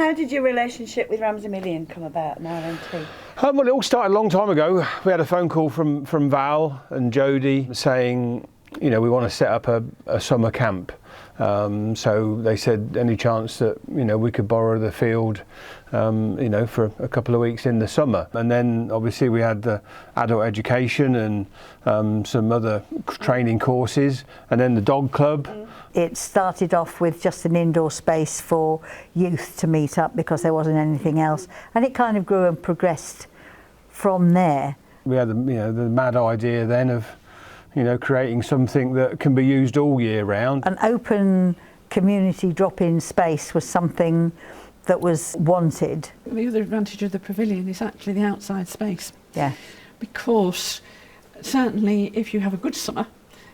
how did your relationship with Ramsey Million come about, an RNT? Well, it all started a long time ago. We had a phone call from Val and Jodie saying, you know, we want to set up a summer camp. So they said, any chance that, you know, we could borrow the field, you know, for a couple of weeks in the summer. And then obviously we had the adult education and some other training courses, and then the dog club. It started off with just an indoor space for youth to meet up because there wasn't anything else, and it kind of grew and progressed from there. We had the mad idea then of, you know, creating something that can be used all year round. An open community drop-in space was something that was wanted. The other advantage of the Pavilion is actually the outside space. Yeah. Because certainly if you have a good summer,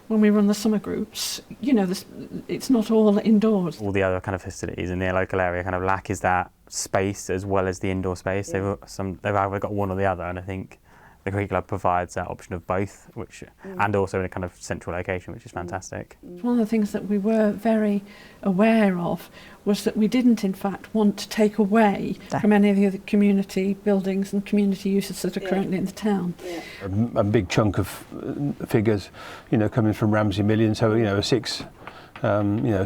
when we run the summer groups, you know, it's not all indoors. All the other kind of facilities in the local area kind of lack is that space as well as the indoor space. Yeah. They've either got one or the other, and I think the Cricket Club provides that option of both, which and also in a kind of central location, which is fantastic. One of the things that we were very aware of was that we didn't in fact want to take away from any of the other community buildings and community uses that are currently in the town. Yeah. A big chunk of figures, you know, coming from Ramsey Million, so, you know, a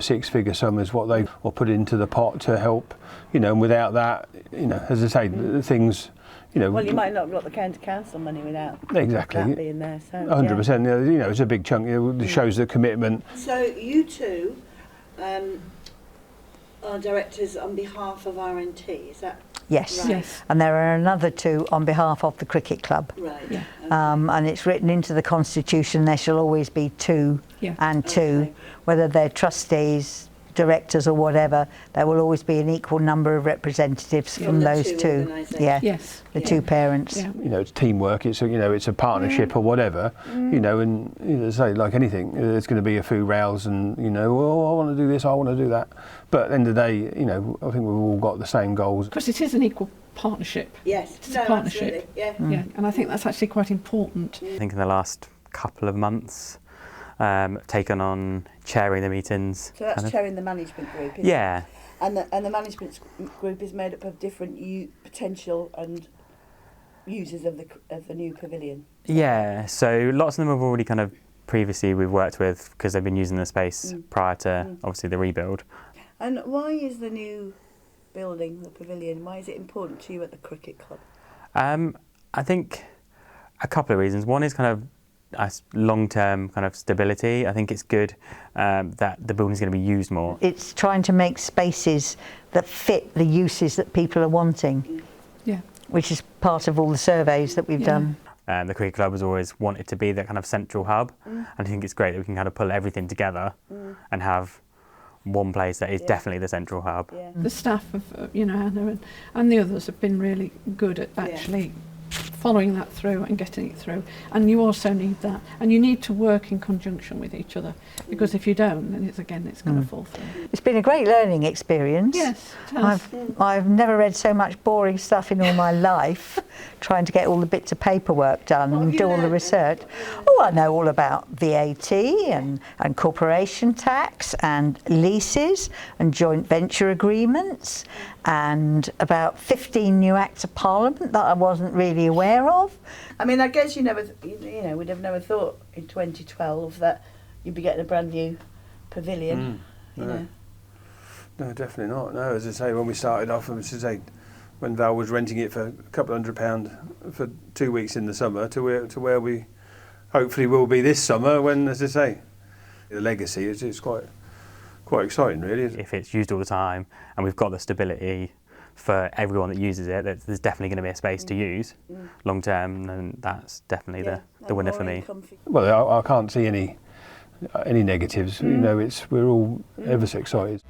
six-figure sum is what they will put into the pot to help, you know, and without that, you know, as I say, things, you know, well, you might not have got the county council money without exactly that being there. So 100%. Yeah. You know, it's a big chunk. It shows the commitment. So you two are directors on behalf of RNT. Is that yes? Right? Yes. And there are another two on behalf of the Cricket Club. Right. Yeah. Okay. And it's written into the constitution there shall always be two and two, okay. Whether they're trustees, directors or whatever, there will always be an equal number of representatives from those two. Yeah. Yes. The two parents. Yeah. You know, it's teamwork. It's it's a partnership or whatever. You know, and say like anything, there's going to be a few rows, and I want to do this, I want to do that. But at the end of the day, I think we've all got the same goals. Because it is an equal partnership. Yes. It's a partnership. Absolutely. Yeah. Yeah. And I think that's actually quite important. I think in the last couple of months, taken on chairing the meetings. So that's chairing the management group, isn't it? And the management group is made up of different potential and users of the new pavilion. Yeah, so lots of them have already kind of previously we've worked with because they've been using the space prior to obviously the rebuild. And why is the new building, the pavilion, why is it important to you at the Cricket Club? I think a couple of reasons. One is kind of long-term kind of stability. I think it's good that the building's going to be used more. It's trying to make spaces that fit the uses that people are wanting. Yeah. Which is part of all the surveys that we've done. The Cricket Club has always wanted to be that kind of central hub, and I think it's great that we can kind of pull everything together and have one place that is definitely the central hub. Yeah. The staff of Anna and the others have been really good at actually following that through and getting it through, and you also need that, and you need to work in conjunction with each other, because if you don't, then it's going to fall through. It's been a great learning experience. Yes, it has. I've never read so much boring stuff in all my life, trying to get all the bits of paperwork done and do all the research. Oh, I know all about VAT and corporation tax and leases and joint venture agreements, and about 15 new acts of parliament that I wasn't really aware of. I mean, I guess we'd have never thought in 2012 that you'd be getting a brand new pavilion. No, definitely not. No, as I say, when we started off, when Val was renting it for a couple £100 for 2 weeks in the summer to where we hopefully will be this summer, when, as I say, the legacy is quite exciting, really. If it's used all the time and we've got the stability for everyone that uses it, there's definitely going to be a space to use long term, and that's definitely the winner for me. Well, I can't see any negatives. We're all ever so excited.